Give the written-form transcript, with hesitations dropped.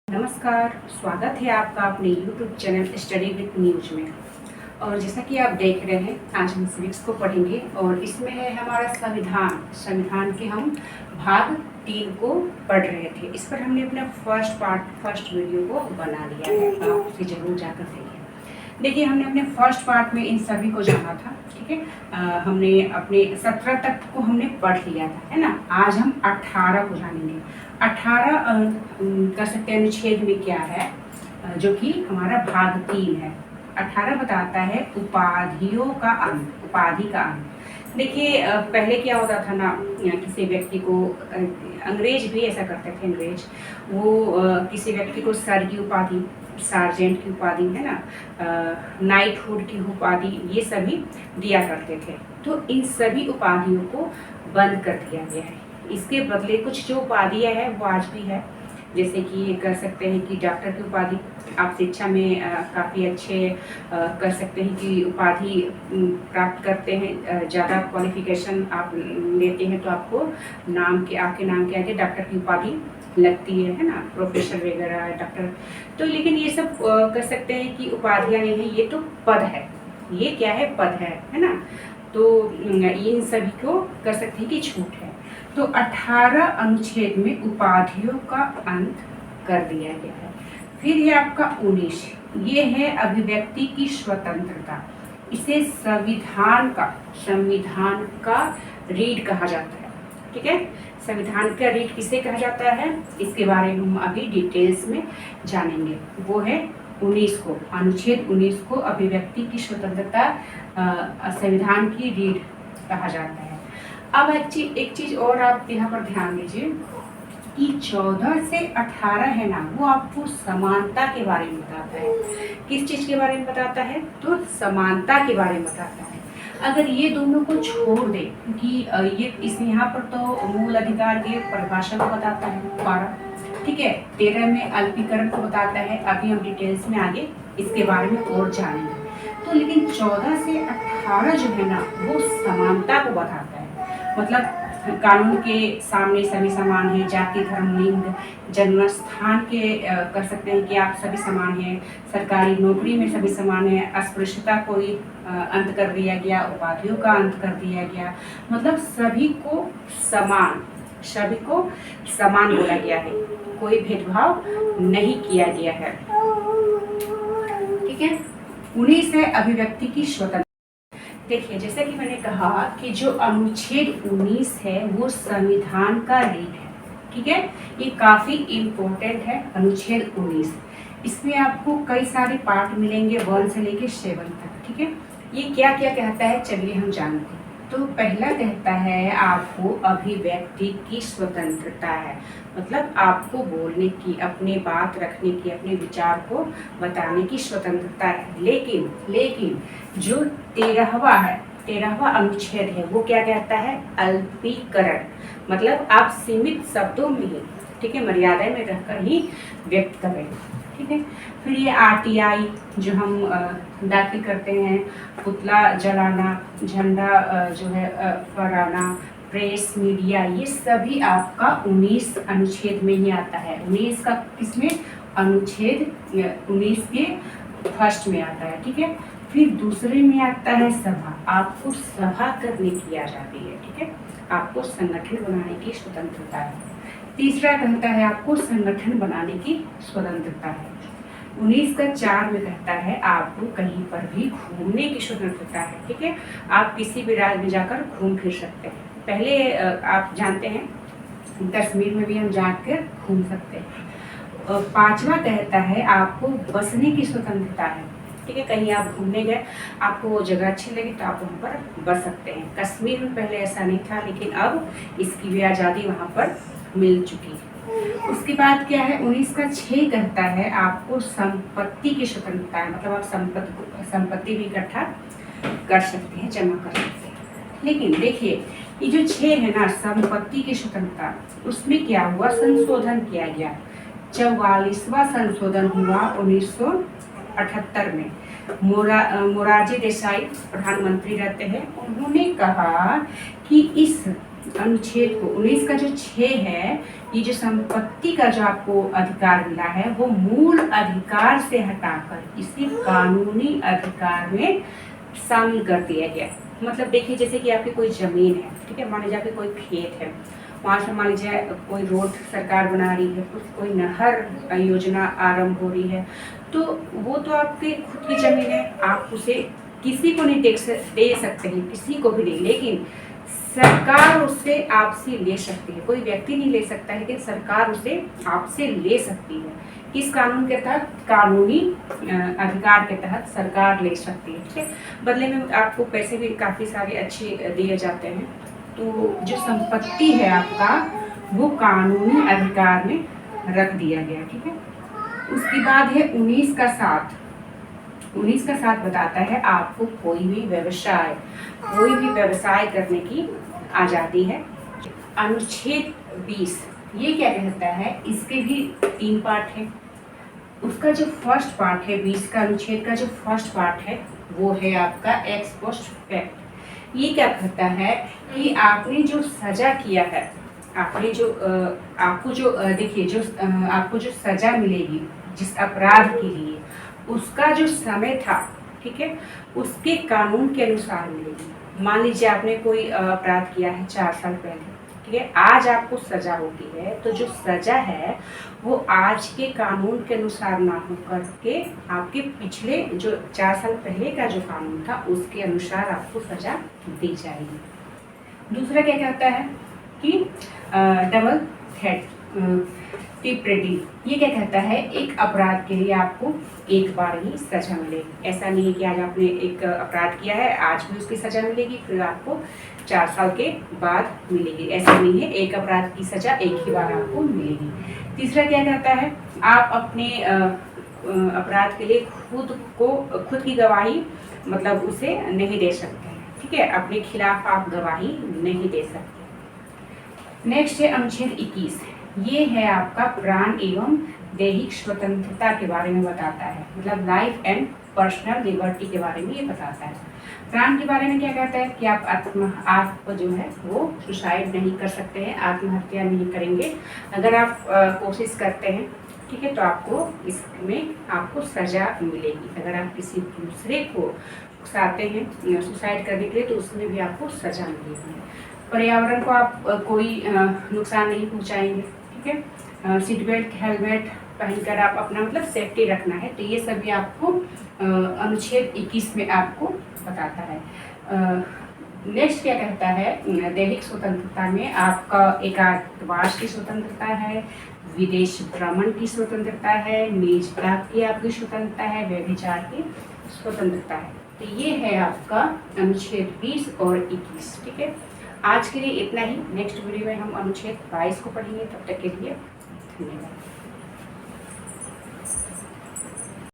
नमस्कार, स्वागत है आपका अपने YouTube channel study with news में। और जैसा कि आप देख रहे हैं, आज हम सिविक्स को पढ़ेंगे और इसमें है हमारा संविधान के हम भाग 3 को पढ़ रहे थे। इस पर हमने अपना फर्स्ट वीडियो को बना लिया है, आप उसे जरूर जाकर देखिए हमने अपने फर्स्ट पार्ट में इन सभी को जाना था, ठीक है। हमने अपने 17 तक को हमने पढ़ लिया था, है ना। आज हम 18 को जानेंगे। 18 कर सकते हैं अनुच्छेद में क्या है, जो कि हमारा भाग 3 है। 18 बताता है उपाधियों का अंत, उपाधि का अंत। देखिए पहले क्या होता था ना, किसी व्यक्ति को, अंग्रेज भी ऐसा करते थे, अंग्रेज वो किसी व्यक्ति को सर की उपाधि, सार्जेंट की उपाधि, है ना, नाइटहुड की उपाधि, ये सभी दिया करते थे। तो इन सभी उपाधियों को बंद कर दिया गया है। इसके बदले कुछ जो उपाधियाँ हैं वो आज भी है, जैसे कि कर सकते हैं कि डॉक्टर की उपाधि आप शिक्षा में काफ़ी अच्छे कर सकते हैं कि उपाधि प्राप्त करते हैं, ज़्यादा क्वालिफिकेशन आप लेते हैं तो आपको आपके नाम के आगे डॉक्टर की उपाधि लगती है ना, प्रोफेसर वगैरह डॉक्टर। तो लेकिन ये सब कर सकते हैं कि उपाधियाँ नहीं है, ये तो पद है। ये क्या है? पद है ना। तो इन सभी को कर सकते हैं कि छूट है। तो 18 अनुच्छेद में उपाधियों का अंत कर दिया गया है। फिर ये आपका 19, ये है अभिव्यक्ति की स्वतंत्रता। इसे संविधान का रीढ़ कहा जाता है, ठीक है। संविधान का रीढ़ किसे कहा जाता है, इसके बारे में हम अभी डिटेल्स में जानेंगे। वो है 19 को, अनुच्छेद 19 को अभिव्यक्ति की स्वतंत्रता संविधान की रीढ़ कहा जाता है। अब एक चीज और आप यहाँ पर ध्यान दीजिए कि 14 से 18 है ना, वो आपको समानता के बारे में बताता है। किस चीज के बारे में बताता है? तो समानता के बारे में बताता है। अगर ये दोनों को छोड़ दे, क्योंकि ये इस यहाँ पर तो मूल अधिकार के परिभाषा को बताता है 12, ठीक है। 13 में अल्पीकरण को बताता है। अभी हम डिटेल्स में आगे इसके बारे में और जानेंगे। तो लेकिन 14 से 18 जो है ना, वो समानता को बताता है। मतलब कानून के सामने सभी समान हैं, जाति धर्म लिंग जन्म स्थान के कर सकते हैं कि आप सभी समान हैं, सरकारी नौकरी में सभी समान हैं, अस्पृश्यता को अंत कर दिया गया, उपाधियों का अंत कर दिया गया। मतलब सभी को समान बोला गया है, कोई भेदभाव नहीं किया गया है, ठीक है। 19 है अभिव्यक्ति की स्वतंत्रता। देखिए जैसे कि मैंने कहा कि जो अनुच्छेद 19 है वो संविधान का रीढ़ है, ठीक है। ये काफी इम्पोर्टेंट है अनुच्छेद 19। इसमें आपको कई सारे पार्ट मिलेंगे 1 से लेकर 7 तक, ठीक है। ये क्या क्या कहता है, चलिए हम जानते हैं। तो पहला कहता है आपको अभिव्यक्ति की स्वतंत्रता है, मतलब आपको बोलने की, अपने बात रखने की, अपने विचार को बताने की स्वतंत्रता है। लेकिन जो 13वां अनुच्छेद है वो क्या कहता है? अल्पीकरण, मतलब आप सीमित शब्दों में ही, ठीक है, मर्यादा में रहकर ही व्यक्त करें, ठीक है। फिर ये RTI जो हम दाखिल करते हैं, पुतला जलाना, झंडा जो है फहराना, प्रेस मीडिया, ये सभी आपका 19 अनुच्छेद में ही आता है। 19 का किसमें? अनुच्छेद 19 के फर्स्ट में आता है, ठीक है। फिर दूसरे में आता है सभा, आपको सभा करने की आजादी है, ठीक है। आपको संगठन बनाने की स्वतंत्रता है। तीसरा कहता है आपको संगठन बनाने की स्वतंत्रता है। 19 का 4 में कहता है आपको कहीं पर भी घूमने की स्वतंत्रता है, ठीक है। आप किसी भी राज्य में जाकर घूम फिर सकते हैं। पहले आप जानते हैं कश्मीर में भी हम जाकर घूम सकते हैं। 5वां कहता है आपको बसने की स्वतंत्रता है, ठीक है। कहीं आप घूमने गए, आपको वो जगह अच्छी लगी तो आप वहाँ पर बस सकते हैं। कश्मीर में पहले ऐसा नहीं था, लेकिन अब इसकी भी आज़ादी वहाँ पर मिल चुकी है। उसके बाद क्या है? 19 का 6 कहता है आपको संपत्ति की स्वतंत्रता है, मतलब आप संपत्ति भी इकट्ठा कर सकते हैं, जमा कर सकते हैं। लेकिन देखिए ये जो 6 है ना, संपत्ति की स्वतंत्रता, उसमें क्या हुआ? संशोधन किया गया। 44वां संशोधन हुआ 1978 में। मोरारजी देसाई प्रधानमंत्री रहते हैं, उन्होंने कहा कि इस अनुच्छेद को 19 का जो 6 है, ये जो संपत्ति का जो आपको अधिकार मिला है वो मूल अधिकार से हटाकर इसे कानूनी अधिकार में शामिल कर दिया गया। मतलब देखिए, जैसे कि आपकी कोई जमीन है, ठीक है, मान लीजिए आपके कोई खेत है, वहाँ से मान लीजिए कोई रोड सरकार बना रही है, कोई नहर योजना आरंभ हो रही है, तो वो तो आपके खुद की जमीन है, आप उसे किसी को नहीं दे सकते हैं, किसी को भी नहीं, लेकिन सरकार उससे आपसे ले सकती है। कोई व्यक्ति नहीं ले सकता है, लेकिन सरकार उसे आपसे ले सकती है। किस कानून के तहत? कानूनी अधिकार के तहत सरकार ले सकती है, ठीक है। बदले में आपको पैसे भी काफ़ी सारे अच्छे दिए जाते हैं। तो जो संपत्ति है आपका, वो कानूनी अधिकार में रख दिया गया, ठीक है। उसके बाद है 19 का 7। 19 का 7 बताता है आपको कोई भी व्यवसाय करने की आज़ादी है। अनुच्छेद 20 ये क्या कहता है? इसके भी 3 पार्ट है। उसका जो फर्स्ट पार्ट है, 20 का अनुच्छेद का जो फर्स्ट पार्ट है, वो है आपका एक्स पोस्ट फैक्ट। ये क्या कहता है कि आपने जो सजा किया है, आपने जो आपको जो देखिए, जो आपको जो सजा मिलेगी जिस अपराध के लिए, उसका जो समय था, ठीक है, उसके कानून के अनुसार मिलेगी। मान लीजिए आपने कोई अपराध किया है 4 साल पहले, ठीक है, आज आपको सजा होती है, तो जो सजा है वो आज के कानून के अनुसार ना होकर के आपके पिछले जो 4 साल पहले का जो कानून था उसके अनुसार आपको सजा दी जाएगी। दूसरा क्या कहता है कि डबल थ्रेड ये क्या कहता है? एक अपराध के लिए आपको एक बार ही सजा मिलेगी। ऐसा नहीं है कि आज आपने एक अपराध किया है, आज भी उसकी सजा मिलेगी, फिर आपको 4 साल के बाद मिलेगी। ऐसा नहीं है, एक अपराध की सजा एक ही बार आपको मिलेगी। तीसरा क्या कहता है? आप अपने अपराध के लिए खुद की गवाही मतलब उसे नहीं दे सकते हैं, ठीक है, अपने खिलाफ आप गवाही नहीं दे सकते। नेक्स्ट है अनुच्छेद 21। ये है आपका प्राण एवं दैहिक स्वतंत्रता के बारे में बताता है, मतलब लाइफ एंड पर्सनल लिबर्टी के बारे में ये बताता है। प्राण के बारे में क्या कहता है कि आप जो है वो सुसाइड नहीं कर सकते हैं, आत्महत्या नहीं करेंगे। अगर आप कोशिश करते हैं, ठीक है, तो आपको इसमें आपको सजा मिलेगी। अगर आप किसी दूसरे को उकसाते हैं सुसाइड करने के लिए, तो उसमें भी आपको सजा मिलेगी। पर्यावरण को आप कोई नुकसान नहीं पहुंचाएंगे, ठीक है। सीट बेल्ट, हेलमेट पहनकर आप अपना मतलब सेफ्टी रखना है। तो ये सभी आपको अनुच्छेद 21 में आपको बताता है। नेक्स्ट क्या कहता है? दैहिक स्वतंत्रता में आपका एकांतवास की स्वतंत्रता है, विदेश भ्रमण की स्वतंत्रता है, निज लाभ की आपकी स्वतंत्रता है, व्यभिचार की स्वतंत्रता है। तो ये है आपका अनुच्छेद 20 और 21, ठीक है। आज के लिए इतना ही। नेक्स्ट वीडियो में हम अनुच्छेद 22 को पढ़ेंगे। तब तक के लिए धन्यवाद।